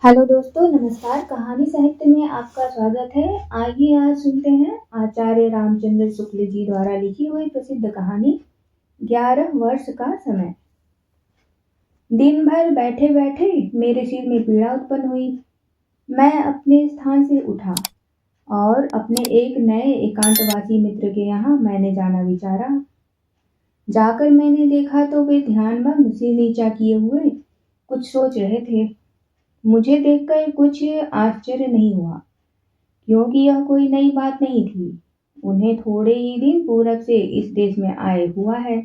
Hello दोस्तों, नमस्कार। कहानी साहित्य में आपका स्वागत है। आइए आज सुनते हैं आचार्य रामचंद्र शुक्ल जी द्वारा लिखी हुई प्रसिद्ध कहानी 11 वर्ष का समय। दिन भर बैठे बैठे मेरे सिर में पीड़ा उत्पन्न हुई। मैं अपने स्थान से उठा और अपने एक नए एकांतवासी मित्र के यहाँ मैंने जाना विचारा। जाकर मैंने देखा तो वे ध्यानमग्न सिर नीचा किए हुए कुछ सोच रहे थे। मुझे देखकर कुछ आश्चर्य नहीं हुआ, क्योंकि यह कोई नई बात नहीं थी। उन्हें थोड़े ही दिन पूर्व से इस देश में आए हुआ है।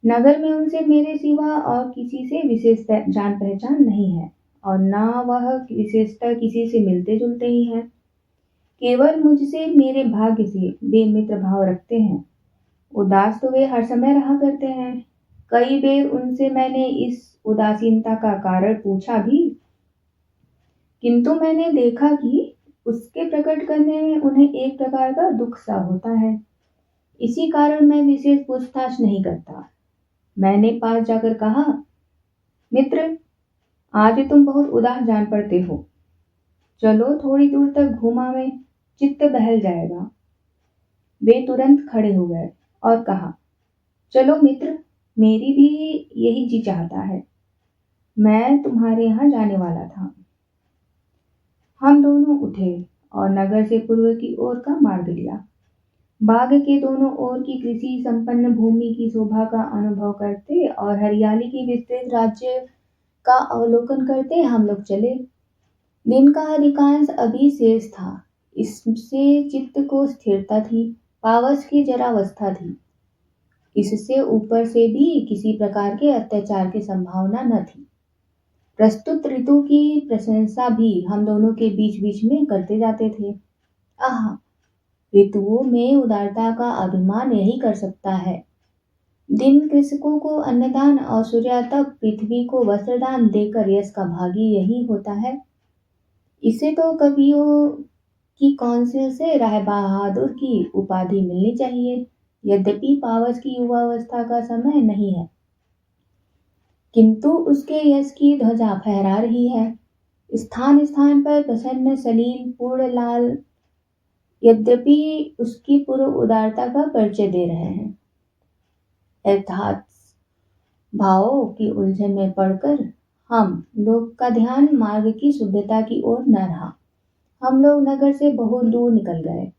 नगर में उनसे मेरे सिवा और किसी से विशेष जान पहचान नहीं है, और न वह विशेषता किसी से मिलते जुलते ही हैं। केवल मुझसे मेरे भाग्य से वे मित्र भाव रखते हैं। उदास तो वे हर समय रहा करते हैं। कई बार उनसे मैंने इस उदासीनता का कारण पूछा भी, किंतु मैंने देखा कि उसके प्रकट करने में उन्हें एक प्रकार का दुख सा होता है। इसी कारण मैं विशेष पूछताछ नहीं करता। मैंने पास जाकर कहा, मित्र, आज तुम बहुत उदास जान पड़ते हो। चलो थोड़ी दूर तक घुमावें, चित्त बहल जाएगा। वे तुरंत खड़े हो गए और कहा, चलो मित्र, मेरी भी यही जी चाहता है। मैं तुम्हारे यहाँ जाने वाला था। हम दोनों उठे और नगर से पूर्व की ओर का मार्ग लिया। बाग के दोनों ओर की कृषि संपन्न भूमि की शोभा का अनुभव करते और हरियाली की विस्तृत राज्य का अवलोकन करते हम लोग चले। दिन का अधिकांश अभी शेष था। इससे चित्त को स्थिरता थी, पावस की जरावस्था थी। इससे ऊपर से भी किसी प्रकार के अत्याचार की संभावना न थी। प्रस्तुत ऋतु की प्रशंसा भी हम दोनों के बीच बीच में करते जाते थे। आह, ऋतुओं में उदारता का अभिमान यही कर सकता है। दिन कृषकों को अन्नदान और सूर्यातप पृथ्वी को वस्त्रदान देकर यश का भागी यही होता है। इसे तो कवियों की कौंसिल से राय बहादुर की उपाधि मिलनी चाहिए। यद्यपि पावस की युवावस्था का समय नहीं है, किंतु उसके यश की ध्वजा फहरा रही है। स्थान स्थान पर प्रसन्न सलील पूर्ण लाल यद्यपि उसकी पूर्व उदारता का परिचय दे रहे हैं। अर्थात भावों की उलझन में पड़कर हम लोग का ध्यान मार्ग की शुद्धता की ओर न रहा। हम लोग नगर से बहुत दूर निकल गए।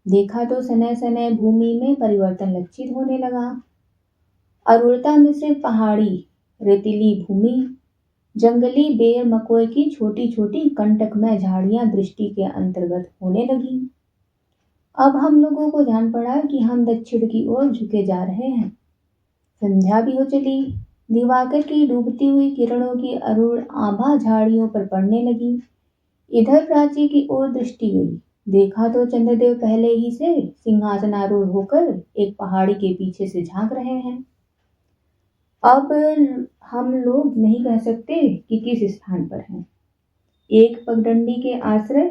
देखा तो सनय सनय भूमि में परिवर्तन लक्षित होने लगा। अरूणता मिश्रित पहाड़ी, रेतीली भूमि, जंगली बेर मकोई की छोटी छोटी कंटकमय झाड़ियां दृष्टि के अंतर्गत होने लगी। अब हम लोगों को जान पड़ा कि हम दक्षिण की ओर झुके जा रहे हैं। संध्या भी हो चली। दिवाकर की डूबती हुई किरणों की अरूण आभा झाड़ियों पर पड़ने लगी। इधर प्राची की ओर दृष्टि गई। देखा तो चंद्रदेव पहले ही से सिंहासनारूढ़ होकर एक पहाड़ी के पीछे से झांक रहे हैं। अब हम लोग नहीं कह सकते कि किस स्थान पर हैं। एक पगडंडी के आश्रय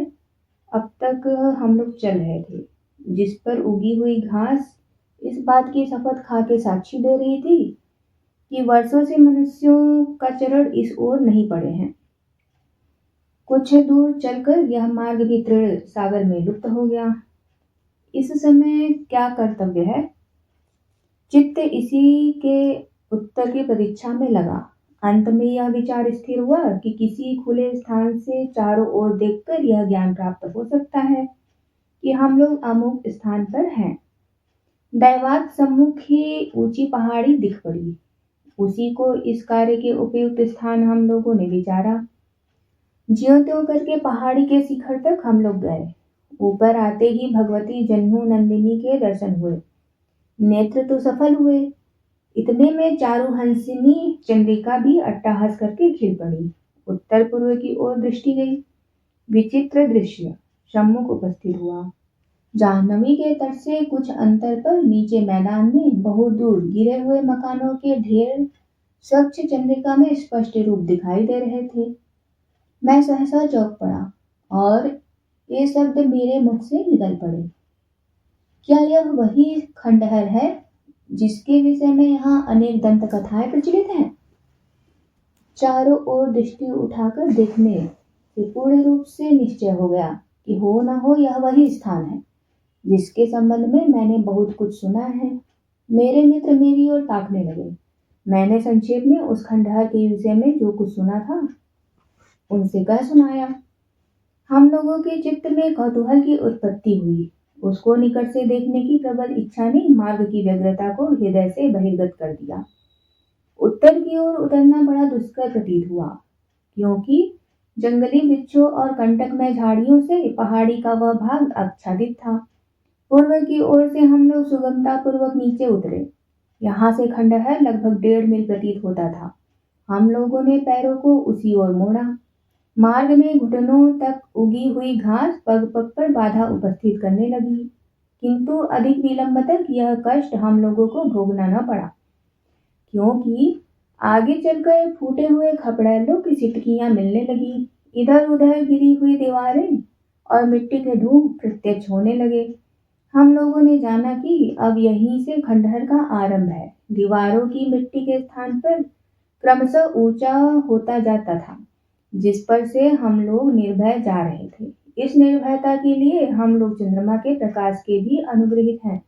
अब तक हम लोग चल रहे थे, जिस पर उगी हुई घास इस बात की शपथ खा के साक्षी दे रही थी कि वर्षों से मनुष्यों का चरण इस ओर नहीं पड़े हैं। कुछ दूर चलकर यह मार्ग भी तृण सागर में लुप्त हो गया। इस समय क्या कर्तव्य है? चित्त इसी के उत्तर की प्रतीक्षा में लगा। अंत में यह विचार स्थिर हुआ कि किसी खुले स्थान से चारों ओर देखकर यह ज्ञान प्राप्त हो सकता है कि हम लोग अमुक स्थान पर हैं। दैवात सम्मुख ही ऊंची पहाड़ी दिख पड़ी। उसी को इस कार्य के उपयुक्त स्थान हम लोगों ने विचारा। ज्यों त्यों करके पहाड़ी के शिखर तक हम लोग गए। ऊपर आते ही भगवती जन्मू नंदिनी के दर्शन हुए। नेत्र तो सफल हुए। इतने में चारु हंसिनी चंद्रिका भी अट्टहास करके खिल पड़ी। उत्तर पूर्व की ओर दृष्टि गई। विचित्र दृश्य सम्मुख उपस्थित हुआ। जाह्नवी के तट से कुछ अंतर पर नीचे मैदान में बहुत दूर गिरे हुए मकानों के ढेर स्वच्छ चंद्रिका में स्पष्ट रूप दिखाई दे रहे थे। मैं सहसा चौंक पड़ा और ये शब्द मेरे मुख से निकल पड़े। क्या यह वही खंडहर है जिसके विषय में यहाँ अनेक दंत कथाएं प्रचलित हैं? चारों ओर दृष्टि उठाकर देखने से पूर्ण रूप से निश्चय हो गया कि हो न हो यह वही स्थान है जिसके संबंध में मैंने बहुत कुछ सुना है। मेरे मित्र मेरी ओर ताकने लगे। मैंने संक्षेप में उस खंडहर के विषय में जो कुछ सुना था उनसे कह सुनाया। हम लोगों के चित्त में कौतूहल की उत्पत्ति हुई। उसको निकट से देखने की प्रबल इच्छा ने मार्ग की व्यग्रता को हृदय से बहिर्गत कर दिया। उत्तर की ओर उतरना बड़ा दुष्कर प्रतीत हुआ, क्योंकि जंगली वृक्षों और कंटकमय झाड़ियों से पहाड़ी का वह भाग आच्छादित था। पूर्व की ओर से हम लोग सुगमता पूर्वक नीचे उतरे। यहाँ से खंडहर लगभग 1.5 मील प्रतीत होता था। हम लोगों ने पैरों को उसी ओर मोड़ा। मार्ग में घुटनों तक उगी हुई घास पग पग पर बाधा उपस्थित करने लगी, किंतु अधिक विलंब तक यह कष्ट हम लोगों को भोगना न पड़ा, क्योंकि आगे चलकर फूटे हुए खपड़ैलों की सिटकियां मिलने लगी। इधर उधर गिरी हुई दीवारें और मिट्टी के ढूंढ प्रत्यक्ष होने लगे। हम लोगों ने जाना कि अब यहीं से खंडहर का आरंभ है। दीवारों की मिट्टी के स्थान पर क्रमशः ऊंचा होता जाता था, जिस पर से हम लोग निर्भय जा रहे थे। इस निर्भयता के लिए हम लोग चंद्रमा के प्रकाश के भी अनुग्रहित हैं।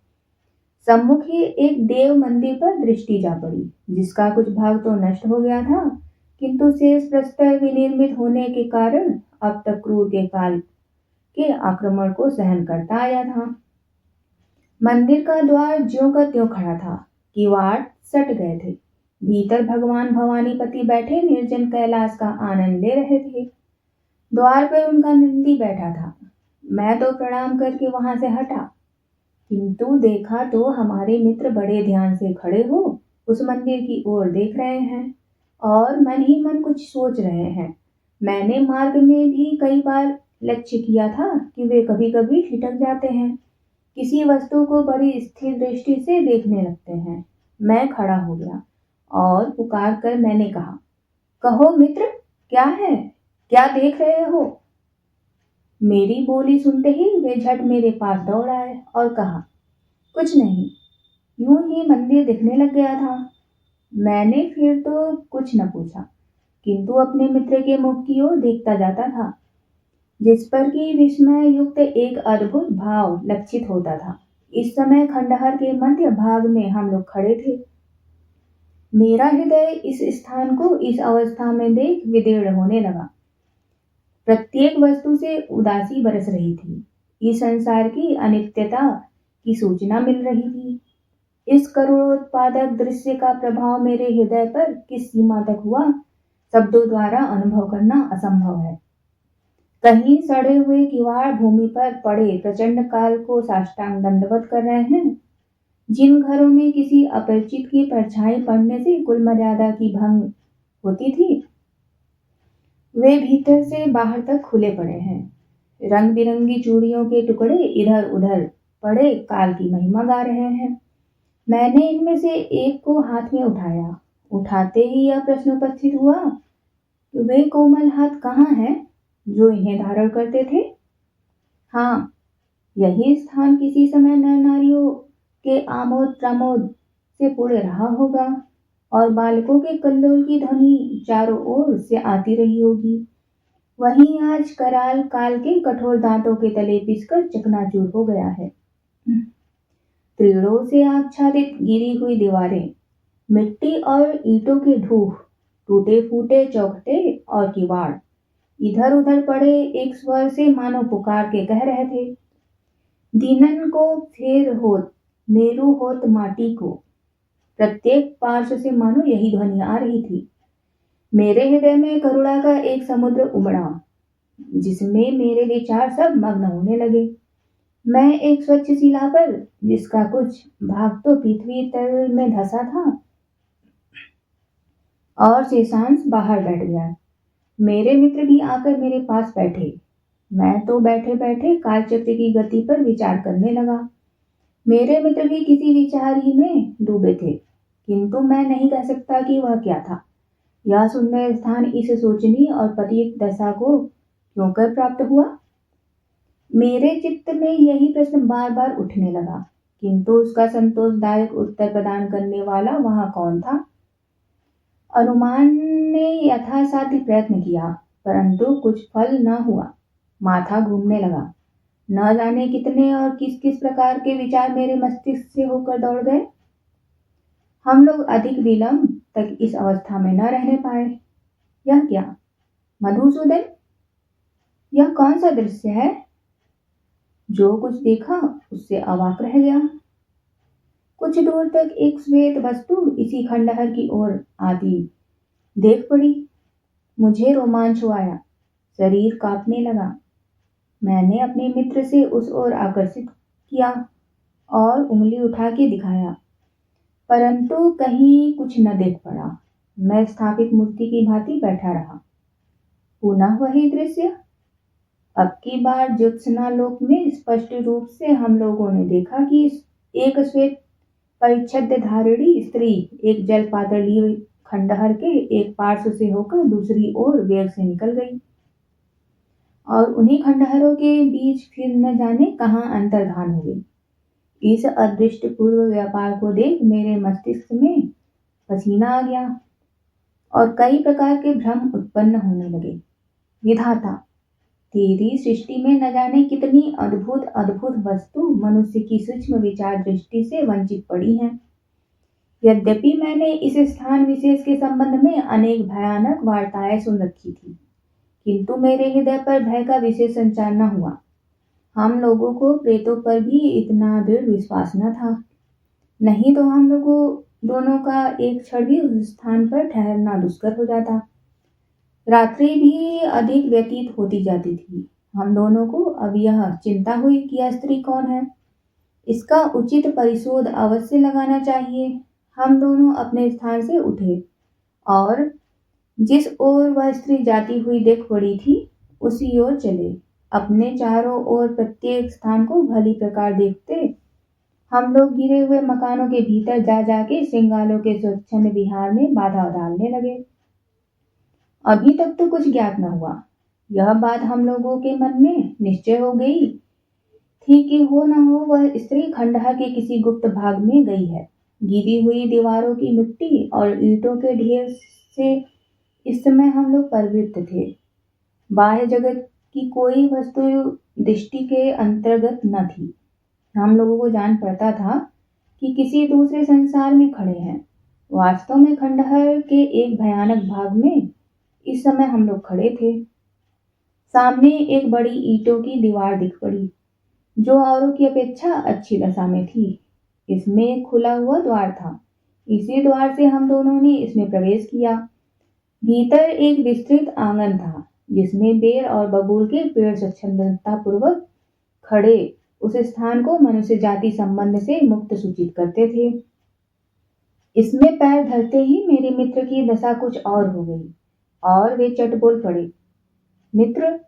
सम्मुख ही एक देव मंदिर पर दृष्टि जा पड़ी, जिसका कुछ भाग तो नष्ट हो गया था, किंतु शेष प्रस्तर विनिर्मित होने के कारण अब तक क्रूर के काल के आक्रमण को सहन करता आया था। मंदिर का द्वार ज्यों का त्यों खड़ा था, किवाड़ सट गए थे। भीतर भगवान भवानीपति बैठे निर्जन कैलाश का आनंद ले रहे थे। द्वार पर उनका नंदी बैठा था। मैं तो प्रणाम करके वहां से हटा, किंतु देखा तो हमारे मित्र बड़े ध्यान से खड़े हो उस मंदिर की ओर देख रहे हैं और मन ही मन कुछ सोच रहे हैं। मैंने मार्ग में भी कई बार लक्ष्य किया था कि वे कभी कभी ठिठक जाते हैं, किसी वस्तु को बड़ी स्थिर दृष्टि से देखने लगते हैं। मैं खड़ा हो गया और पुकार कर मैंने कहा, कहो मित्र, क्या है, क्या देख रहे हो? मेरी बोली सुनते ही वे झट मेरे पास दौड़ आए और कहा, कुछ नहीं, यूं ही मंदिर दिखने लग गया था। मैंने फिर तो कुछ न पूछा, किंतु अपने मित्र के मुख की ओर देखता जाता था, जिस पर कि विस्मय युक्त एक अद्भुत भाव लक्षित होता था। इस समय खंडहर के मध्य भाग में हम लोग खड़े थे। मेरा हृदय इस स्थान को इस अवस्था में देख विदीर्ण होने लगा। प्रत्येक वस्तु से उदासी बरस रही थी। इस संसार की अनित्यता की सूचना मिल रही थी। इस करुणोत्पादक दृश्य का प्रभाव मेरे हृदय पर किस सीमा तक हुआ, शब्दों द्वारा अनुभव करना असंभव है। कहीं सड़े हुए किवाड़ भूमि पर पड़े प्रचंड काल को साष्टांग दंडवत कर रहे हैं। जिन घरों में किसी अपरिचित की परछाई पड़ने से कुल मर्यादा की भंग होती थी, वे भीतर से बाहर तक खुले पड़े हैं। रंग बिरंगी चूड़ियों के टुकड़े इधर उधर पड़े काल की महिमा गा रहे हैं। मैंने इनमें से एक को हाथ में उठाया। उठाते ही यह प्रश्न उपस्थित हुआ, वे कोमल हाथ कहाँ हैं जो इन्हें धारण करते थे? हाँ, यही स्थान किसी समय नर नारियों के आमोद प्रमोद से पूर्ण रहा होगा और बालकों के कल्लोल की ध्वनि चारों ओर से आती रही होगी। वहीं आज कराल काल के कठोर दांतों के तले पिसकर चकनाचूर हो गया है। तीड़ों से आच्छादित गिरी हुई दीवारें, मिट्टी और ईंटों के ढूंढ, टूटे फूटे चौखटे और किवाड़ इधर उधर पड़े एक स्वर से मानो पुकार के कह रहे थे, दीनन को फेर होत, मेरू होत माटी को। प्रत्येक पार्श्व से मानो यही ध्वनि आ रही थी। मेरे हृदय में करुणा का एक समुद्र उमड़ा, जिसमें मेरे विचार सब मग्न होने लगे। मैं एक स्वच्छ शिला पर, जिसका कुछ भाग तो पृथ्वी तल में धंसा था और शेषांश बाहर बैठ गया। मेरे मित्र भी आकर मेरे पास बैठे। मैं तो बैठे बैठे कालचक्र की गति पर विचार करने लगा। मेरे मित्र भी किसी विचार ही में डूबे थे, किंतु मैं नहीं कह सकता कि वह क्या था। यह सुंदर स्थान इस सोचनी और पतित दशा को क्यों कर प्राप्त हुआ? मेरे चित्त में यही प्रश्न बार बार उठने लगा, किंतु उसका संतोषदायक उत्तर प्रदान करने वाला वहां कौन था? अनुमान ने यथासाध्य प्रयत्न किया, परंतु कुछ फल न हुआ। माथा घूमने लगा। न जाने कितने और किस किस प्रकार के विचार मेरे मस्तिष्क से होकर दौड़ गए। हम लोग अधिक विलंब तक इस अवस्था में न रहने पाए। यह क्या मधुसूदन, यह कौन सा दृश्य है? जो कुछ देखा उससे अवाक रह गया। कुछ दूर तक एक श्वेत वस्तु इसी खंडहर की ओर आती देख पड़ी। मुझे रोमांच हुआ, शरीर कांपने लगा। मैंने अपने मित्र से उस ओर आकर्षित किया और उंगली उठा के दिखाया, परंतु कहीं कुछ न देख पड़ा। मैं स्थापित मूर्ति की भांति बैठा रहा। पुनः वही दृश्य। अब की बार ज्योत्सना लोक में स्पष्ट रूप से हम लोगों ने देखा कि एक श्वेत परिच्छद धारिणी स्त्री एक जल पात्र लिए खंडहर के एक पार्श्व से होकर दूसरी ओर वेग से निकल गई और उन्हीं खंडहरों के बीच फिर न जाने कहाँ अंतर्धान हो गई। इस अदृष्ट पूर्व व्यापार को देख मेरे मस्तिष्क में पसीना आ गया और कई प्रकार के भ्रम उत्पन्न होने लगे। विधाता, तेरी सृष्टि में न जाने कितनी अद्भुत अद्भुत वस्तु मनुष्य की सूक्ष्म विचार दृष्टि से वंचित पड़ी हैं। यद्यपि मैंने इस स्थान विशेष के संबंध में अनेक भयानक वार्ताएं सुन रखी थी, किंतु मेरे हृदय पर भय का विशेष संचार न हुआ। हम लोगों को प्रेतों पर भी इतना दृढ़ विश्वास न था, नहीं तो हम लोगों दोनों का एक क्षण भी उस स्थान पर ठहरना दुष्कर हो जाता। रात्रि भी अधिक व्यतीत होती जाती थी। हम दोनों को अब यह चिंता हुई कि यह स्त्री कौन है। इसका उचित परिशोध अवश्य लगाना चाहिए। हम दोनों अपने स्थान से उठे और जिस ओर वह स्त्री जाती हुई देख पड़ी थी उसी ओर चले। अपने चारों ओर प्रत्येक स्थान को भली प्रकार देखते हम लोग गिरे हुए मकानों के भीतर जा जाके श्रृंगारों के स्वच्छंद विहार में बाधा डालने लगे। अभी तक तो कुछ ज्ञात न हुआ। यह बात हम लोगों के मन में निश्चय हो गई थी कि हो न हो वह स्त्री खंडहर के किसी गुप्त भाग में गई है। गिरी हुई दीवारों की मिट्टी और ईंटों के ढेर से इस समय हम लोग प्रवृत्त थे। बाह्य जगत की कोई वस्तु दृष्टि के अंतर्गत न थी। हम लोगों को जान पड़ता था कि किसी दूसरे संसार में खड़े हैं। वास्तव में खंडहर के एक भयानक भाग में इस समय हम लोग खड़े थे। सामने एक बड़ी ईंटों की दीवार दिख पड़ी, जो औरों की अपेक्षा अच्छी दशा में थी। इसमें एक खुला हुआ द्वार था। इसी द्वार से हम दोनों ने इसमें प्रवेश किया। भीतर एक विस्तृत आंगन था, जिसमें बेर और बबूल के पेड़ स्वच्छंदता पूर्वक खड़े उस स्थान को मनुष्य जाति संबंध से मुक्त सूचित करते थे। इसमें पैर धरते ही मेरे मित्र की दशा कुछ और हो गई और वे चट बोल पड़े, मित्र,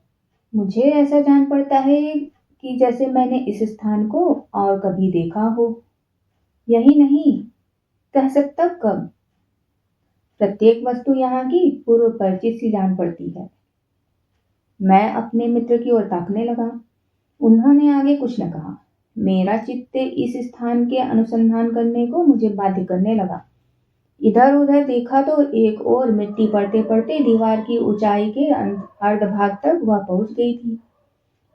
मुझे ऐसा जान पड़ता है कि जैसे मैंने इस स्थान को और कभी देखा हो। यही नहीं, कह सकता कब। प्रत्येक वस्तु यहाँ की पूर्व परिचित सी जान पड़ती है। मैं अपने मित्र की ओर ताकने लगा। उन्होंने आगे कुछ न कहा। मेरा चित्त इस स्थान के अनुसंधान करने को मुझे बाध्य करने लगा। इधर उधर देखा तो एक ओर मिट्टी पड़ते पड़ते दीवार की ऊंचाई के अर्ध भाग तक वह पहुंच गई थी।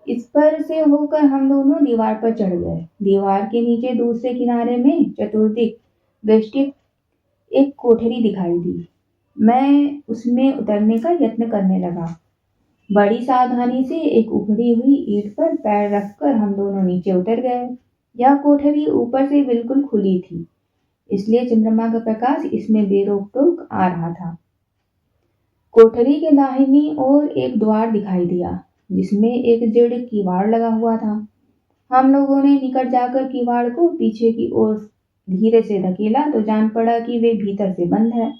इस पर से होकर हम दोनों दीवार पर चढ़ गए। दीवार के नीचे दूसरे किनारे में चतुर्दिक दृष्टि एक कोठरी दिखाई दी। मैं उसमें उतरने का यत्न करने लगा। बड़ी सावधानी से एक उखड़ी हुई ईंट पर पैर रखकर हम दोनों नीचे उतर गए। यह कोठरी ऊपर से बिल्कुल खुली थी, इसलिए चंद्रमा का प्रकाश इसमें बेरोक टोक आ रहा था। कोठरी के दाहिनी ओर एक द्वार दिखाई दिया, जिसमें एक जड़ किवाड़ लगा हुआ था। हम लोगों ने निकट जाकर किवाड़ को पीछे की ओर धीरे से धकेला तो जान पड़ा कि वे भीतर से बंद है।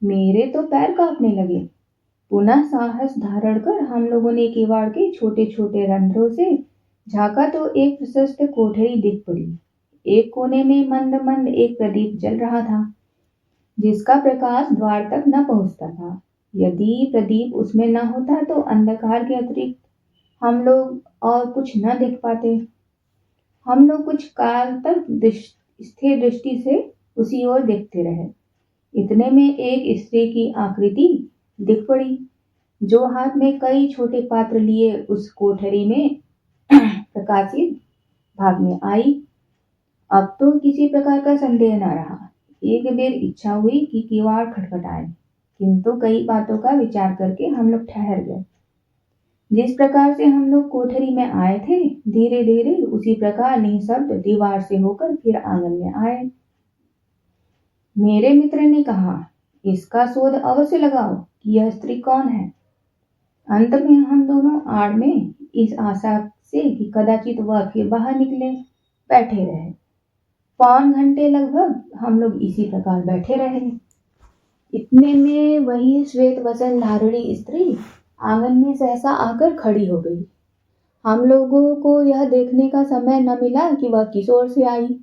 मेरे तो पैर कांपने लगे। पुनः साहस धारण कर हम लोगों ने किवाड़ के छोटे छोटे रंध्रों से झांका तो एक प्रशस्त कोठरी दिख पड़ी। एक कोने में मंद मंद एक प्रदीप जल रहा था, जिसका प्रकाश द्वार तक न पहुंचता था। यदि प्रदीप उसमें न होता तो अंधकार के अतिरिक्त हम लोग और कुछ न देख पाते। हम लोग कुछ काल तक स्थिर दृष्टि से उसी ओर देखते रहे। इतने में एक स्त्री की आकृति दिख पड़ी। जो हाथ में कई छोटे पात्र लिए उस कोठरी में प्रकाशित भाग में आई। अब तो किसी प्रकार का संदेह न रहा। एक बेर इच्छा हुई कि किवाड़ खटखटाए, किंतु कई बातों का विचार करके हम लोग ठहर गए। जिस प्रकार से हम लोग कोठरी में आए थे, धीरे धीरे उसी प्रकार निःशब्द दीवार से होकर फिर आंगन में आए। मेरे मित्र ने कहा, इसका शोध अवश्य लगाओ कि यह स्त्री कौन है। अंत में हम दोनों आड़ में इस आशा से कि कदाचित वह फिर बाहर निकले बैठे रहे। पौन घंटे लगभग हम लोग इसी प्रकार बैठे रहे। इतने में वही श्वेत वसन धारिणी स्त्री आंगन में सहसा आकर खड़ी हो गई। हम लोगों को यह देखने का समय न मिला कि वह किस ओर से आई।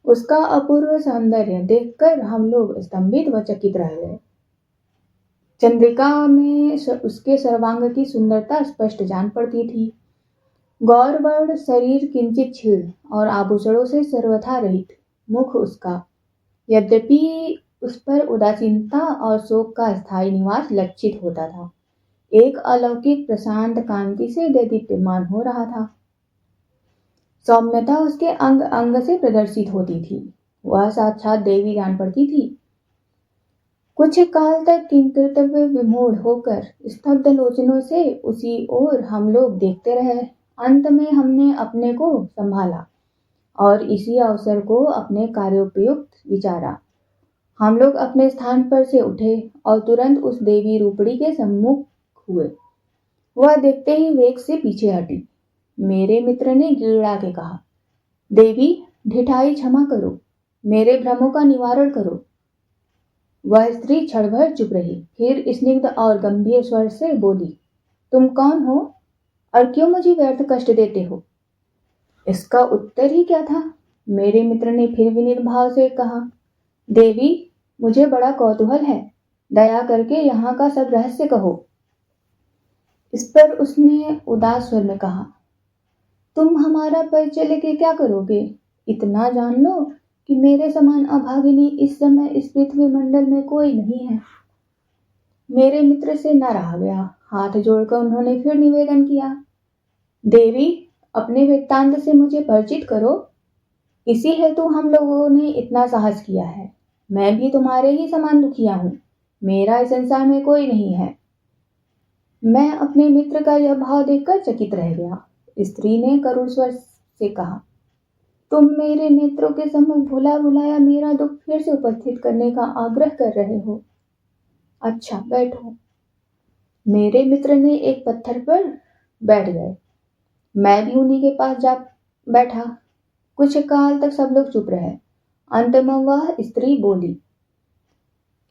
उसका अपूर्व सौंदर्य देखकर हम लोग स्तंभित व चकित रह गए। चंद्रिका में उसके सर्वांग की सुंदरता स्पष्ट जान पड़ती थी। गौरवर्ण शरीर किंचित छीड़ और आभूषणों से सर्वथा रहित मुख उसका, यद्यपि उस पर उदासीनता और शोक का स्थायी निवास लक्षित होता था, एक अलौकिक प्रशांत कांति से दीप्यमान हो रहा था। सौम्यता उसके अंग अंग से प्रदर्शित होती थी। वह साक्षात देवी जान पड़ती थी। कुछ काल तक किंकर्तव्य विमूढ़ होकर स्तब्ध लोचनों से उसी ओर हम लोग देखते रहे। अंत में हमने अपने को संभाला और इसी अवसर को अपने कार्योपयुक्त विचारा। हम लोग अपने स्थान पर से उठे और तुरंत उस देवी रूपड़ी के सम्मुख हुए। वह देखते ही वेग से पीछे हटी। मेरे मित्र ने गिड़गिड़ा के कहा, देवी, ढिठाई क्षमा करो, मेरे भ्रमों का निवारण करो। वह स्त्री क्षण भर चुप रही, फिर स्निग्ध और गंभीर स्वर से बोली, तुम कौन हो और क्यों मुझे व्यर्थ कष्ट देते हो? इसका उत्तर ही क्या था? मेरे मित्र ने फिर विनीत भाव से कहा, देवी, मुझे बड़ा कौतूहल है, दया करके यहाँ का सब रहस्य कहो। इस पर उसने उदास स्वर में कहा, तुम हमारा परिचय लेके क्या करोगे? इतना जान लो कि मेरे समान अभागिनी इस समय इस पृथ्वी मंडल में कोई नहीं है। मेरे मित्र से न रहा गया। हाथ जोड़कर उन्होंने फिर निवेदन किया, देवी, अपने वृत्तांत से मुझे परिचित करो। इसी हेतु हम लोगों ने इतना साहस किया है। मैं भी तुम्हारे ही समान दुखिया हूँ। मेरा इस संसार में कोई नहीं है। मैं अपने मित्र का यह भाव देखकर चकित रह गया। स्त्री ने करुण स्वर से कहा, तुम मेरे नेत्रों के सम्मुख भुला भुलाया मेरा दुख फिर से उपस्थित करने का आग्रह कर रहे हो। अच्छा, बैठो। मेरे मित्र ने एक पत्थर पर बैठ गए। मैं भी उन्हीं के पास जा बैठा। कुछ काल तक सब लोग चुप रहे। अंत में वह स्त्री बोली,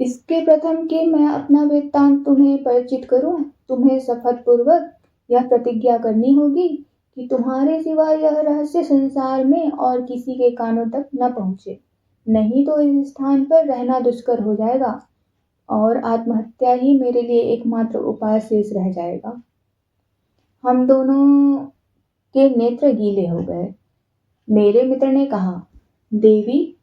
इसके प्रथम कि मैं अपना वृत्तांत तुम्हें परिचित करूं, तुम्हें शपथ पूर्वक यह प्रतिज्ञा करनी होगी कि तुम्हारे सिवा यह रहस्य संसार में और किसी के कानों तक न पहुंचे, नहीं तो इस स्थान पर रहना दुष्कर हो जाएगा और आत्महत्या ही मेरे लिए एकमात्र उपाय शेष रह जाएगा। हम दोनों के नेत्र गीले हो गए। मेरे मित्र ने कहा, देवी,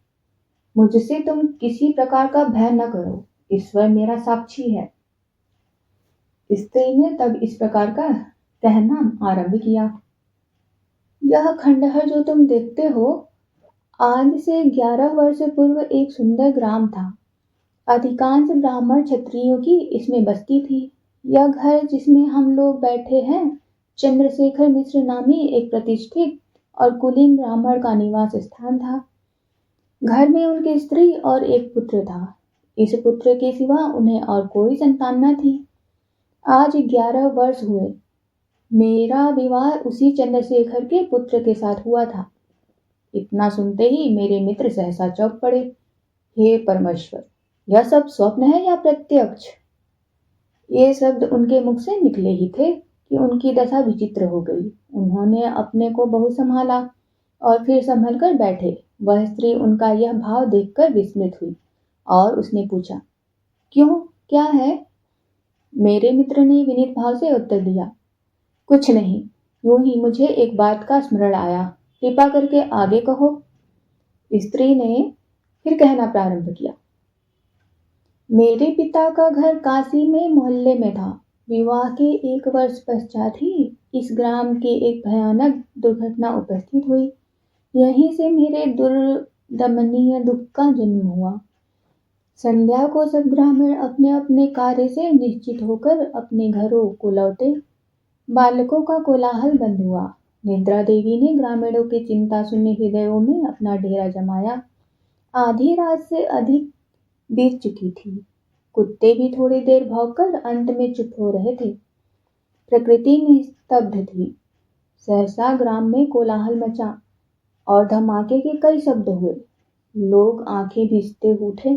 मुझसे तुम किसी प्रकार का भय न करो, ईश्वर मेरा साक्षी है। स्त्री ने तब इस प्रकार का कहना आरंभ किया, यह खंडहर जो तुम देखते हो, आज से 11 वर्ष पूर्व एक सुंदर ग्राम था। अधिकांश ब्राह्मण क्षत्रियों की इसमें बस्ती थी। यह घर जिसमें हम लोग बैठे हैं, चंद्रशेखर मिश्र नामी एक प्रतिष्ठित और कुलीन ब्राह्मण का निवास स्थान था। घर में उनकी स्त्री और एक पुत्र था। इस पुत्र के सिवा उन्हें और कोई संतान न थी। आज 11 वर्ष हुए। मेरा विवाह उसी चंद्रशेखर के पुत्र के साथ हुआ था। इतना सुनते ही मेरे मित्र सहसा चौंक पड़े। हे परमेश्वर, यह सब स्वप्न है या प्रत्यक्ष? ये शब्द उनके मुख से निकले ही थे कि उनकी दशा विचित्र हो गई। उन्होंने अपने को बहुत संभाला और फिर संभल कर बैठे। वह स्त्री उनका यह भाव देखकर विस्मित हुई और उसने पूछा, क्यों, क्या है? मेरे मित्र ने विनीत भाव से उत्तर दिया, कुछ नहीं, यूं ही मुझे एक बात का स्मरण आया, कृपा करके आगे कहो। स्त्री ने फिर कहना प्रारंभ किया, मेरे पिता का घर काशी में मोहल्ले में था। विवाह के 1 वर्ष पश्चात ही इस ग्राम के एक भयानक दुर्घटना उपस्थित हुई। यहीं से मेरे दुर्दमनीय दुख का जन्म हुआ। संध्या को सब ग्रामीण अपने अपने कार्य से निश्चित होकर अपने घरों को लौटे। बालकों का कोलाहल बंद हुआ। निद्रा देवी ने ग्रामीणों की चिंता सुने हृदयों में अपना डेरा जमाया। आधी रात से अधिक बीत चुकी थी। कुत्ते भी थोड़ी देर भौंककर अंत में चुप हो रहे थे। प्रकृति निस्तब्ध थी। सहसा ग्राम में कोलाहल मचा और धमाके के कई शब्द हुए। लोग आंखें भींचते उठे,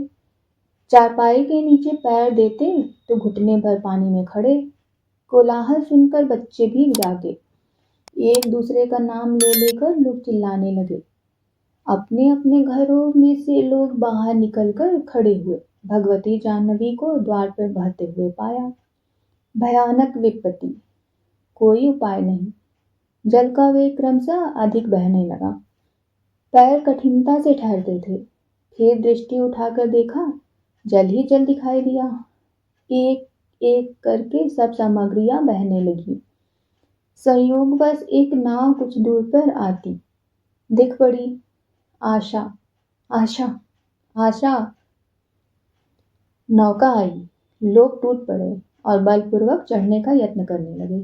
चारपाई के नीचे पैर देते तो घुटने भर पानी में खड़े। कोलाहल सुनकर बच्चे भी जागे। एक दूसरे का नाम ले लेकर लोग चिल्लाने लगे। अपने अपने घरों में से लोग बाहर निकलकर खड़े हुए। भगवती जाह्नवी को द्वार पर बहते हुए पाया। भयानक विपत्ति, कोई उपाय नहीं। जल का वेग क्रमशः अधिक बहने लगा। पैर कठिनता से ठहरते थे। फिर दृष्टि उठाकर देखा, जल ही जल दिखाई दिया। एक एक करके सब सामग्रियां बहने लगी। संयोगवश एक नाव कुछ दूर पर आती दिख पड़ी। आशा, आशा, आशा। नौका आई। लोग टूट पड़े और बलपूर्वक चढ़ने का यत्न करने लगे।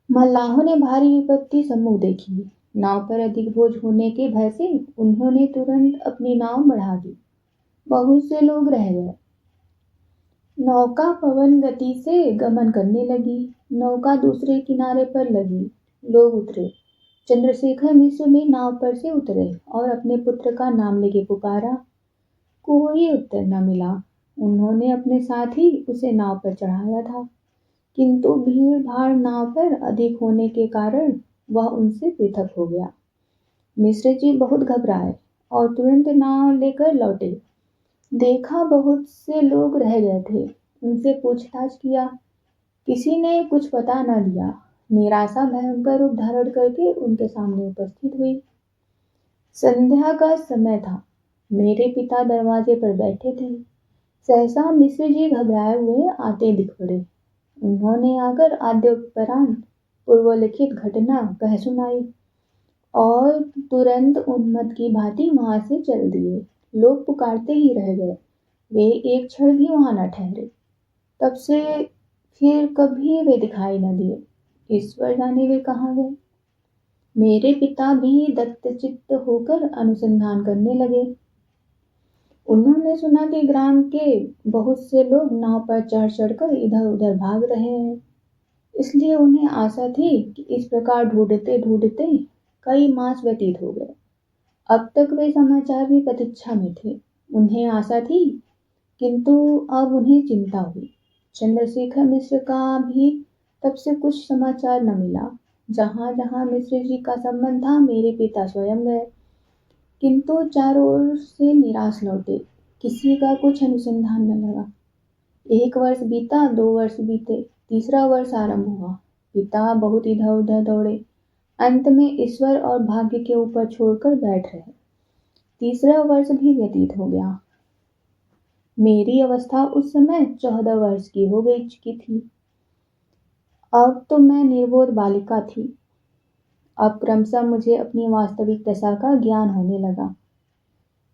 मल्लाहों ने भारी विपत्ति सम्मुख देखी। नाव पर अधिक बोझ होने के भय से उन्होंने तुरंत अपनी नाव बढ़ा दी। बहुत से लोग रह गए। नौका पवन गति से गमन करने लगी। नौका दूसरे किनारे पर लगी। लोग उतरे। चंद्रशेखर मिश्र भी नाव पर से उतरे और अपने पुत्र का नाम लेके पुकारा। कोई उत्तर न मिला। उन्होंने अपने साथ ही उसे नाव पर चढ़ाया था, किंतु भीड़ भाड़ नाव पर अधिक होने के कारण वह उनसे पृथक हो गया। मिश्र जी बहुत घबराए और तुरंत नाव लेकर लौटे। देखा बहुत से लोग रह गए थे। उनसे पूछताछ किया, किसी ने कुछ पता न दिया। निराशा भयंकर रूप धारण करके उनके सामने उपस्थित हुई। संध्या का समय था। मेरे पिता दरवाजे पर बैठे थे। सहसा मिश्र जी घबराए हुए आते दिख पड़े। उन्होंने आकर आद्योपरांत पूर्वलिखित घटना कह सुनाई और तुरंत उन्मत्त की भांति वहां से चल दिए। लोग पुकारते ही रह गए। वे एक क्षण भी वहां न ठहरे। तब से फिर कभी वे दिखाई न दिए। ईश्वर जाने वे कहाँ गए। मेरे पिता भी दत्तचित्त होकर अनुसंधान करने लगे। उन्होंने सुना कि ग्राम के बहुत से लोग नाव पर चढ़ चढ़कर इधर उधर भाग रहे हैं। इसलिए उन्हें आशा थी कि इस प्रकार ढूंढते ढूंढते कई मास व्यतीत हो गए। अब तक वे समाचार की प्रतीक्षा में थे। उन्हें आशा थी, किंतु अब उन्हें चिंता हुई। चंद्रशेखर मिश्र का भी तब से कुछ समाचार न मिला। जहाँ जहाँ मिश्र जी का संबंध था, मेरे पिता स्वयं गए, किंतु चारों ओर से निराश लौटे। किसी का कुछ अनुसंधान न लगा। 1 वर्ष बीता, 2 वर्ष बीते, तीसरा वर्ष आरंभ हुआ। पिता बहुत इधर उधर दौड़े। अंत में ईश्वर और भाग्य के ऊपर छोड़कर बैठ रहे। तीसरा वर्ष भी व्यतीत हो गया। मेरी अवस्था उस समय 14 वर्ष की हो गई चुकी थी। अब तो मैं निर्बोध बालिका थी। अब क्रमशः मुझे अपनी वास्तविक दशा का ज्ञान होने लगा।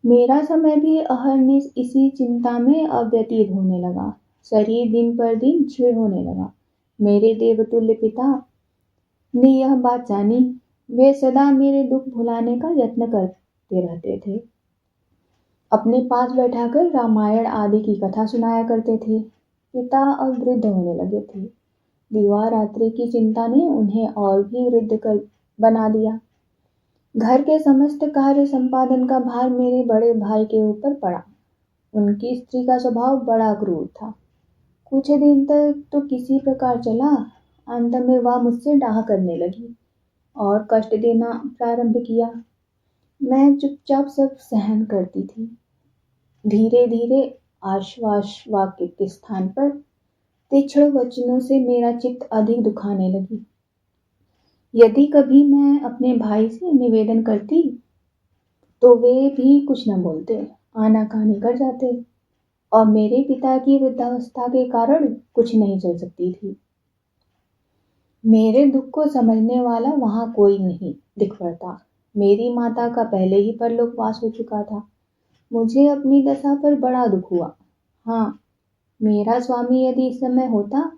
मेरा समय भी अहर्निश इसी चिंता में अव्यतीत होने लगा। शरीर दिन पर दिन क्षीण होने लगा। मेरे देवतुल्य पिता ने यह बात जानी। वे सदा मेरे दुख भुलाने का यत्न करते रहते थे। अपने पास बैठाकर रामायण आदि की कथा सुनाया करते थे। पिता अब वृद्ध होने लगे थे। दिवा रात्रि की चिंता ने उन्हें और भी वृद्ध कर बना दिया। घर के समस्त कार्य संपादन का भार मेरे बड़े भाई के ऊपर पड़ा। उनकी स्त्री का स्वभाव बड़ा क्रूर था। कुछ दिन तक तो किसी प्रकार चला। अंत में वह मुझसे डाह करने लगी और कष्ट देना प्रारंभ किया। मैं चुपचाप सब सहन करती थी। धीरे धीरे आश्वास वाक्य के स्थान पर तीक्ष्ण वचनों से मेरा चित्त अधिक दुखाने लगी। यदि कभी मैं अपने भाई से निवेदन करती तो वे भी कुछ न बोलते, आनाकानी कर जाते। और मेरे पिता की वृद्धावस्था के कारण कुछ नहीं चल सकती थी। मेरे दुख को समझने वाला वहां कोई नहीं दिख पड़ता। मेरी माता का पहले ही परलोकवास हो चुका था। मुझे अपनी दशा पर बड़ा दुख हुआ। हाँ, मेरा स्वामी यदि इस समय होता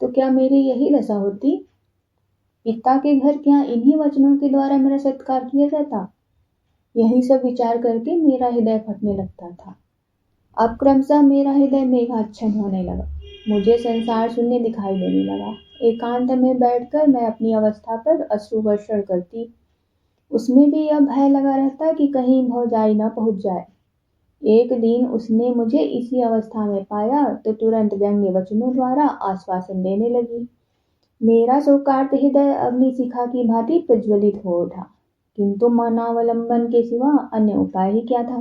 तो क्या मेरी यही दशा होती? पिता के घर क्या इन्हीं वचनों के द्वारा मेरा सत्कार किया जाता? यही सब विचार करके मेरा हृदय फटने लगता था। अब क्रमशः मेरा हृदय मेघाच्छन्न होने लगा। मुझे संसार शून्य दिखाई देने लगा। एकांत में बैठकर मैं अपनी अवस्था पर अश्रु वर्षण करती। उसमें भी यह भय लगा रहता कि कहीं भौजाई न पहुंच जाए। एक दिन उसने मुझे इसी अवस्था में पाया तो तुरंत व्यंग्य वचनों द्वारा आश्वासन देने लगी। मेरा शोकार्त हृदय अग्निशिखा की भांति प्रज्वलित हो उठा, किंतु मौनावलंबन के सिवा अन्य उपाय ही क्या था।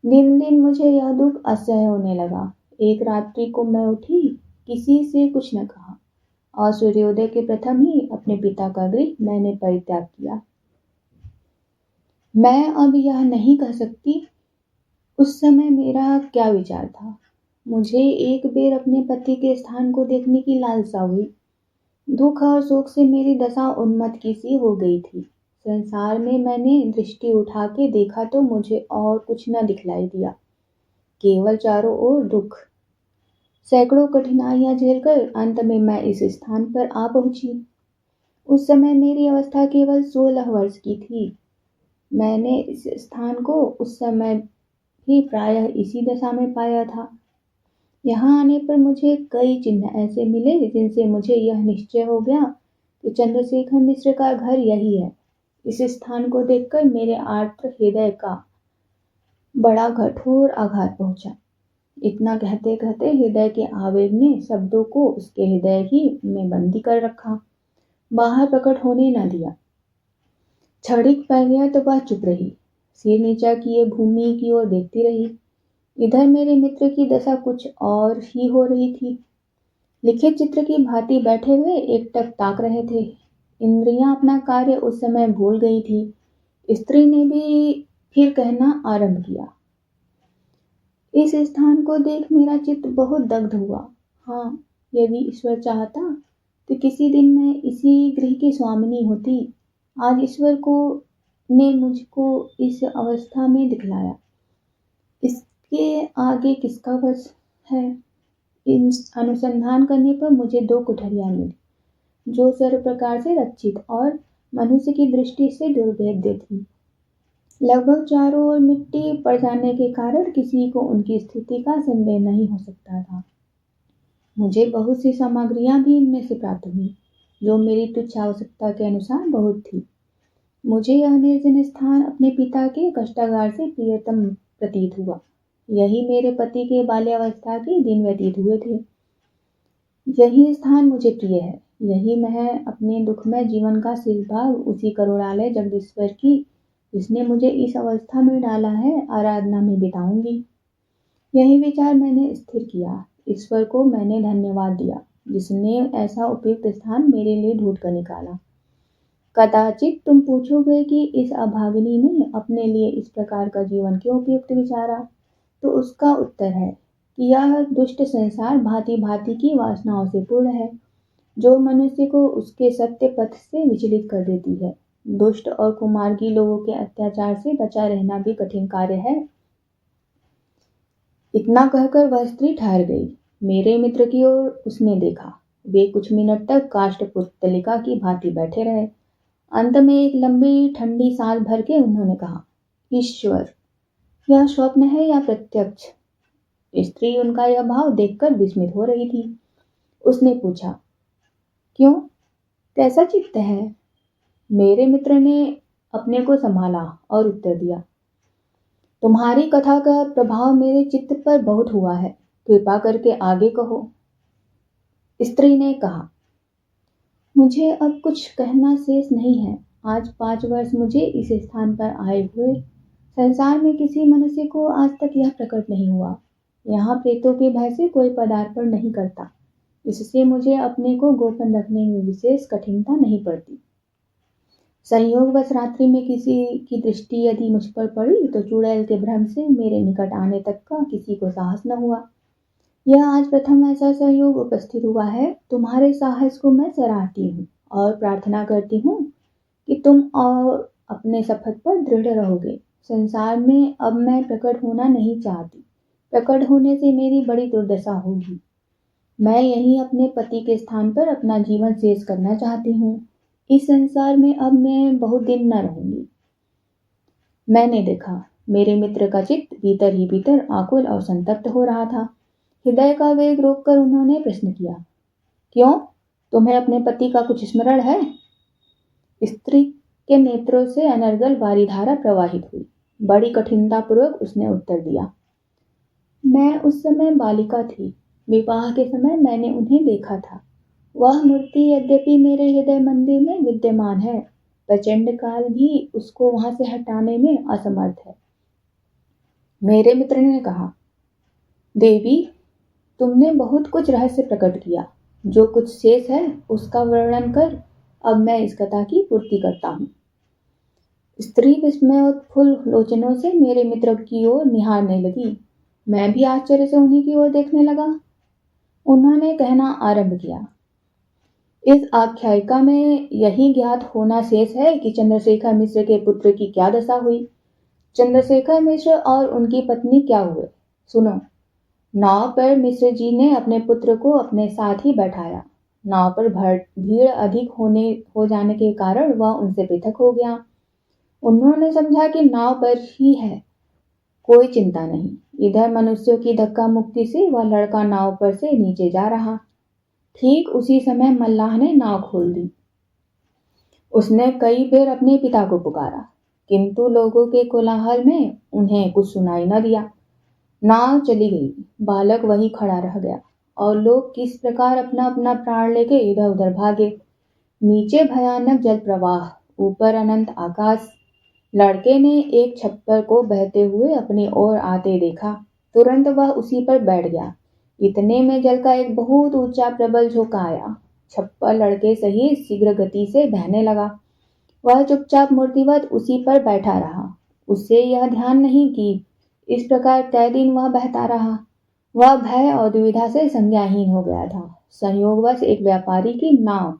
दिन दिन मुझे यह दुख असह्य होने लगा। एक रात्रि को मैं उठी, किसी से कुछ न कहा, और सूर्योदय के प्रथम ही अपने पिता का गृह मैंने परित्याग किया। मैं अब यह नहीं कह सकती उस समय मेरा क्या विचार था। मुझे एक बेर अपने पति के स्थान को देखने की लालसा हुई। दुख और शोक से मेरी दशा उन्मत्त की सी हो गई थी। संसार में मैंने दृष्टि उठा के देखा तो मुझे और कुछ न दिखलाई दिया, केवल चारों ओर दुख। सैकड़ों कठिनाइयां झेलकर अंत में मैं इस स्थान पर आ पहुंची। उस समय मेरी अवस्था केवल 16 वर्ष की थी। मैंने इस स्थान को उस समय भी प्रायः इसी दशा में पाया था। यहाँ आने पर मुझे कई चिन्ह ऐसे मिले जिनसे मुझे यह निश्चय हो गया कि चंद्रशेखर मिश्र का घर यही है। इस स्थान को देखकर मेरे आर्द्र हृदय का बड़ा कठोर आघात पहुंचा। इतना कहते कहते हृदय के आवेग ने शब्दों को उसके हृदय ही में बंदी कर रखा, बाहर प्रकट होने न दिया। क्षणिक पल गया तो वह चुप रही, सिर नीचा किए भूमि की ओर देखती रही। इधर मेरे मित्र की दशा कुछ और ही हो रही थी। लिखित चित्र की भांति बैठे हुए एकटक ताक रहे थे। इंद्रियां अपना कार्य उस समय भूल गई थी। स्त्री ने भी फिर कहना आरंभ किया। इस स्थान को देख मेरा चित्त बहुत दग्ध हुआ। हाँ, यदि ईश्वर चाहता तो किसी दिन मैं इसी गृह की स्वामिनी होती। आज ईश्वर को ने मुझको इस अवस्था में दिखलाया, इसके आगे किसका बस है। इन अनुसंधान करने पर मुझे 2 कुठरियां मिली, जो सर्व प्रकार से रक्षित और मनुष्य की दृष्टि से दुर्भेद्य थी। लगभग चारों ओर मिट्टी पड़ जाने के कारण किसी को उनकी स्थिति का संदेह नहीं हो सकता था। मुझे बहुत सी सामग्रियां भी इनमें से प्राप्त हुई, जो मेरी तुच्छ आवश्यकता के अनुसार बहुत थी। मुझे यह निर्जन स्थान अपने पिता के कष्टागार से प्रियतम प्रतीत हुआ। यही मेरे पति के बाल्यावस्था के दिन व्यतीत हुए थे। यही स्थान मुझे प्रिय है। यही मैं अपने दुखमय जीवन का शेष भाग उसी करुणालय जगदीश्वर की, जिसने मुझे इस अवस्था में डाला है, आराधना में बिताऊंगी। यही विचार मैंने स्थिर किया। ईश्वर को मैंने धन्यवाद दिया, जिसने ऐसा उपयुक्त स्थान मेरे लिए ढूंढ कर निकाला। कदाचित तुम पूछोगे कि इस अभागिनी ने अपने लिए इस प्रकार का जीवन क्यों उपयुक्त विचारा, तो उसका उत्तर है कि यह दुष्ट संसार भांति भांति की वासनाओं से पूर्ण है, जो मनुष्य को उसके सत्य पथ से विचलित कर देती है। दुष्ट और कुमार्गी लोगों के अत्याचार से बचा रहना भी कठिन कार्य है। इतना कहकर वह स्त्री ठहर गई। मेरे मित्र की ओर उसने देखा। वे कुछ मिनट तक काष्ठपुतलिका की भांति बैठे रहे। अंत में एक लंबी ठंडी सांस भर के उन्होंने कहा, ईश्वर, यह स्वप्न है या प्रत्यक्ष? स्त्री उनका यह भाव देखकर विस्मित हो रही थी। उसने पूछा, क्यों, कैसा चित्त है? मेरे मित्र ने अपने को संभाला और उत्तर दिया, तुम्हारी कथा का प्रभाव मेरे चित्त पर बहुत हुआ है, कृपा करके आगे कहो। स्त्री ने कहा, मुझे अब कुछ कहना शेष नहीं है। आज 5 वर्ष मुझे इस स्थान पर आए हुए संसार में किसी मनुष्य को आज तक यह प्रकट नहीं हुआ। यहाँ प्रेतों के भय से कोई पदार्पण नहीं करता, इससे मुझे अपने को गोपन रखने में विशेष कठिनता नहीं पड़ती। संयोगवश रात्रि में किसी की दृष्टि यदि मुझ पर पड़ी तो चुड़ैल के भ्रम से मेरे निकट आने तक का किसी को साहस न हुआ। यह आज प्रथम ऐसा संयोग उपस्थित हुआ है। तुम्हारे साहस को मैं सराहती हूँ और प्रार्थना करती हूँ कि तुम और अपने शपथ पर दृढ़ रहोगे। संसार में अब मैं प्रकट होना नहीं चाहती। प्रकट होने से मेरी बड़ी दुर्दशा होगी। मैं यहीं अपने पति के स्थान पर अपना जीवन शेष करना चाहती हूँ। इस संसार में अब मैं बहुत दिन न रहूंगी। मैंने देखा मेरे मित्र का चित्त भीतर ही भीतर आकुल और संतप्त हो रहा था। हृदय का वेग रोककर उन्होंने प्रश्न किया, क्यों? तुम्हें अपने पति का कुछ स्मरण है? स्त्री के नेत्रों से अनर्गल बारीधारा प्रवाहित हुई। बड़ी कठिनतापूर्वक उसने उत्तर दिया, मैं उस समय बालिका थी। विवाह के समय मैंने उन्हें देखा था। वह मूर्ति यद्यपि मेरे हृदय मंदिर में विद्यमान है, प्रचंड काल भी उसको वहां से हटाने में असमर्थ है। मेरे मित्र ने कहा, देवी, तुमने बहुत कुछ रहस्य प्रकट किया। जो कुछ शेष है उसका वर्णन कर, अब मैं इस कथा की पूर्ति करता हूँ। स्त्री विस्मयोत्फुल्ल लोचनों से मेरे मित्र की ओर निहारने लगी। मैं भी आश्चर्य से उन्हीं की ओर देखने लगा। उन्होंने कहना आरंभ किया, इस आख्यायिका में यही ज्ञात होना शेष है कि चंद्रशेखर मिश्र के पुत्र की क्या दशा हुई। चंद्रशेखर मिश्र और उनकी पत्नी क्या हुए, सुनो। नाव पर मिश्र जी ने अपने पुत्र को अपने साथ ही बैठाया। नाव पर भीड़ अधिक हो जाने के कारण वह उनसे पृथक हो गया। उन्होंने समझा कि नाव पर ही है, कोई चिंता नहीं। इधर मनुष्यों की धक्का मुक्की से वह लड़का नाव पर से नीचे जा रहा। ठीक उसी समय मल्लाह ने नाव खोल दी। उसने कई बार अपने पिता को पुकारा, किंतु लोगों के कोलाहल में उन्हें कुछ सुनाई न दिया। नाव चली गई। बालक वहीं खड़ा रह गया और लोग किस प्रकार अपना अपना प्राण लेके इधर उधर भागे। नीचे भयानक जल प्रवाह, ऊपर अनंत आकाश। लड़के ने एक छप्पर को बहते हुए अपनी ओर आते देखा। तुरंत वह उसी पर बैठ गया। इतने में जल का एक बहुत ऊंचा प्रबल झोंका आया। छप्पर लड़के सहित शीघ्र गति से बहने लगा। वह चुपचाप मूर्तिवत उसी पर बैठा रहा। उससे यह ध्यान नहीं कि इस प्रकार तय दिन वह बहता रहा। वह भय और दुविधा से संज्ञाहीन हो गया था। संयोगवश एक व्यापारी की नाव,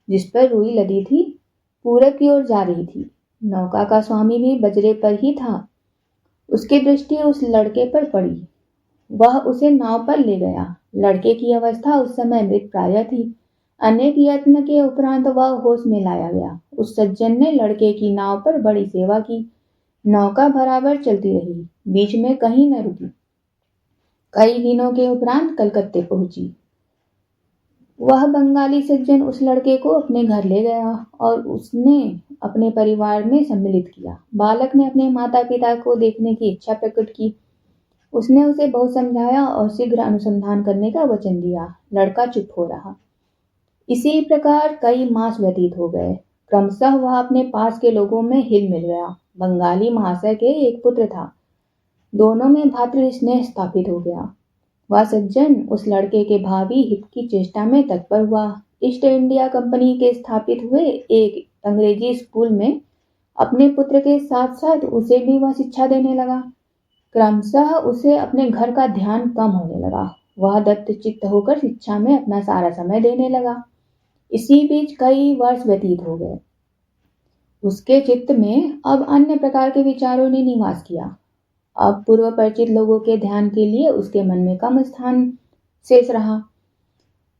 जिस पर रुई लदी थी, पूरब की ओर जा रही थी। नौका का स्वामी भी बजरे पर ही था। उसकी दृष्टि उस लड़के पर पड़ी। वह उसे नाव पर ले गया। लड़के की अवस्था उस समय मृत प्राय थी। अनेक यत्न के उपरांत वह होश में लाया गया। उस सज्जन ने लड़के की नाव पर बड़ी सेवा की। नौका बराबर चलती रही, बीच में कहीं न रुकी। कई दिनों के उपरांत कलकत्ते पहुंची। वह बंगाली सज्जन उस लड़के को अपने घर ले गया और उसने अपने परिवार में सम्मिलित किया। बालक ने अपने माता पिता को देखने की इच्छा प्रकट की। उसने उसे बहुत समझाया और शीघ्र अनुसंधान करने का वचन दिया। लड़का चुप हो रहा। इसी प्रकार कई मास व्यतीत हो गए। क्रमशः वह अपने पास के लोगों में हिल मिल गया। बंगाली महाशय के एक पुत्र था। दोनों में भातृ स्नेह स्थापित हो गया। वह सज्जन उस लड़के के भावी हित की चेष्टा में तत्पर हुआ। ईस्ट इंडिया कंपनी के स्थापित हुए एक अंग्रेजी स्कूल में अपने पुत्र के साथ साथ उसे भी वह शिक्षा देने लगा। क्रमशः उसे अपने घर का ध्यान कम होने लगा। वह दत्तचित्त होकर शिक्षा में अपना सारा समय देने लगा। इसी बीच कई वर्ष व्यतीत हो गए। उसके चित्त में अब अन्य प्रकार के विचारों ने निवास किया। अब पूर्व परिचित लोगों के ध्यान के लिए उसके मन में कम स्थान शेष रहा।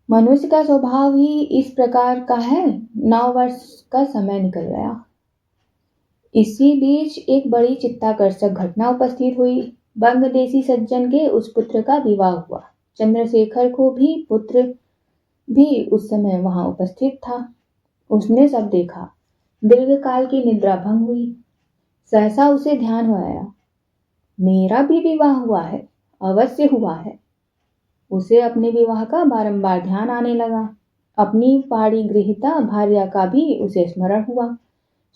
मनुष्य का स्वभाव ही इस प्रकार का है। 9 वर्ष का समय निकल गया। इसी बीच एक बड़ी चित्ताकर्षक घटना उपस्थित हुई। बंगदेशी सज्जन के उस पुत्र का विवाह हुआ। चंद्रशेखर को भी पुत्र भी उस समय वहां उपस्थित था। उसने सब देखा। दीर्घ काल की निद्रा भंग हुई। सहसा उसे ध्यान हो आया, मेरा भी विवाह हुआ है, अवश्य हुआ है। उसे अपने विवाह का बारंबार ध्यान आने लगा। अपनी पाणिगृहीता भार्या का भी उसे स्मरण हुआ।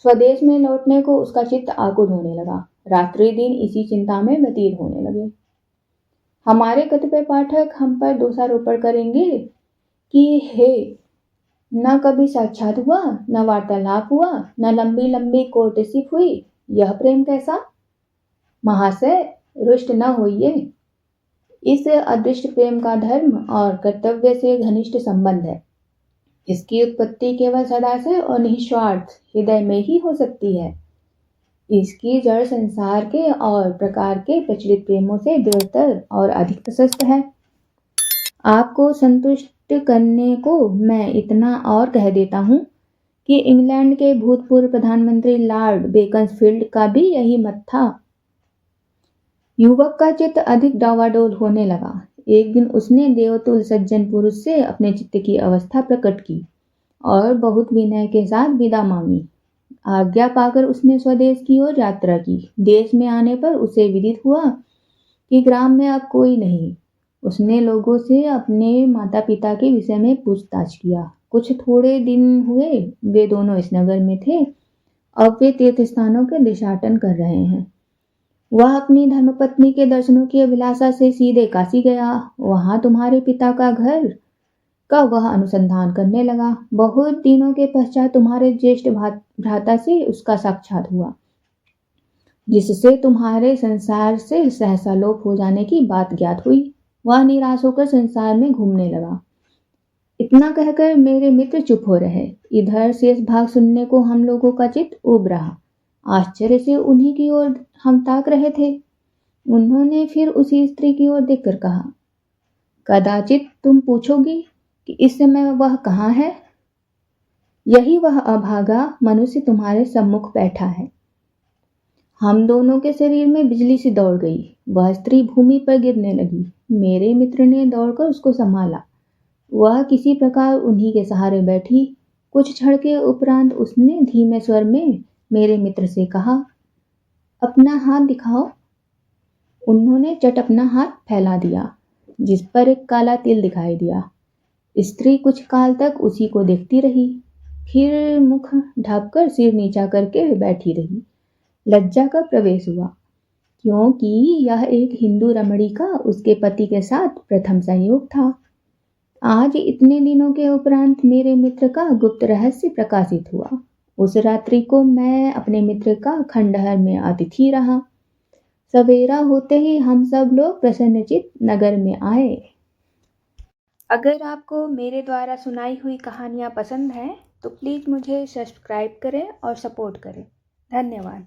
स्वदेश में लौटने को उसका चित्त आकुल होने लगा। रात्रि दिन इसी चिंता में व्यतीत होने लगे। हमारे कतिपय पाठक हम पर दोषारोपण करेंगे कि हे न कभी साक्षात हुआ, न वार्तालाप हुआ, न लंबी लंबी कोर्टशिप हुई। यह प्रेम कैसा? महाशय, रुष्ट न होइए। इस अदृष्ट प्रेम का धर्म और कर्तव्य से घनिष्ठ संबंध है। इसकी उत्पत्ति केवल सदाशय और निस्वार्थ हृदय में ही हो सकती है। इसकी जड़ संसार के और प्रकार के प्रचलित प्रेमों से दृढ़तर और अधिक प्रशस्त है। आपको संतुष्ट करने को मैं इतना और कह देता हूँ कि इंग्लैंड के भूतपूर्व प्रधानमंत्री लॉर्ड बेकनफील्ड का भी यही मत था। युवक का चित्त अधिक डावाडोल होने लगा। एक दिन उसने देवतुल्य सज्जन पुरुष से अपने चित्त की अवस्था प्रकट की और बहुत विनय के साथ विदा मांगी। आज्ञा पाकर उसने स्वदेश की ओर यात्रा की। देश में आने पर उसे विदित हुआ कि ग्राम में अब कोई नहीं। उसने लोगों से अपने माता पिता के विषय में पूछताछ किया। कुछ थोड़े दिन हुए वे दोनों इस नगर में थे। अब वे तीर्थ स्थानों के देशाटन कर रहे हैं। वह अपनी धर्मपत्नी के दर्शनों की अभिलाषा से सीधे काशी गया। वहां तुम्हारे पिता का घर का वह अनुसंधान करने लगा। बहुत दिनों के पश्चात तुम्हारे ज्येष्ठ भ्राता से उसका साक्षात हुआ, जिससे तुम्हारे संसार से सहसा लोप हो जाने की बात ज्ञात हुई। वह निराश होकर संसार में घूमने लगा। इतना कहकर मेरे मित्र चुप हो रहे। इधर शेष भाग सुनने को हम लोगों का चित्त उब रहा। आश्चर्य से उन्हीं की ओर हम ताक रहे थे। उन्होंने फिर उसी स्त्री की ओर देखकर कहा, कदाचित तुम पूछोगी कि इस समय वह कहाँ है। यही वह अभागा मनुष्य तुम्हारे सम्मुख बैठा है। हम दोनों के शरीर में बिजली सी दौड़ गई। वह स्त्री भूमि पर गिरने लगी। मेरे मित्र ने दौड़कर उसको संभाला। वह किसी प्रकार उन्हीं के सहारे बैठी। कुछ क्षण के उपरांत उसने धीमे स्वर में मेरे मित्र से कहा, अपना हाथ दिखाओ। उन्होंने चट अपना हाथ फैला दिया, जिस पर एक काला तिल दिखाई दिया। स्त्री कुछ काल तक उसी को देखती रही, फिर मुख ढककर सिर नीचा करके बैठी रही। लज्जा का प्रवेश हुआ, क्योंकि यह एक हिंदू रमणी का उसके पति के साथ प्रथम संयोग था। आज इतने दिनों के उपरांत मेरे मित्र का गुप्त रहस्य प्रकाशित हुआ। उस रात्रि को मैं अपने मित्र का खंडहर में अतिथि रहा। सवेरा होते ही हम सब लोग प्रसन्नचित्त नगर में आए। अगर आपको मेरे द्वारा सुनाई हुई कहानियाँ पसंद हैं तो प्लीज़ मुझे सब्सक्राइब करें और सपोर्ट करें। धन्यवाद।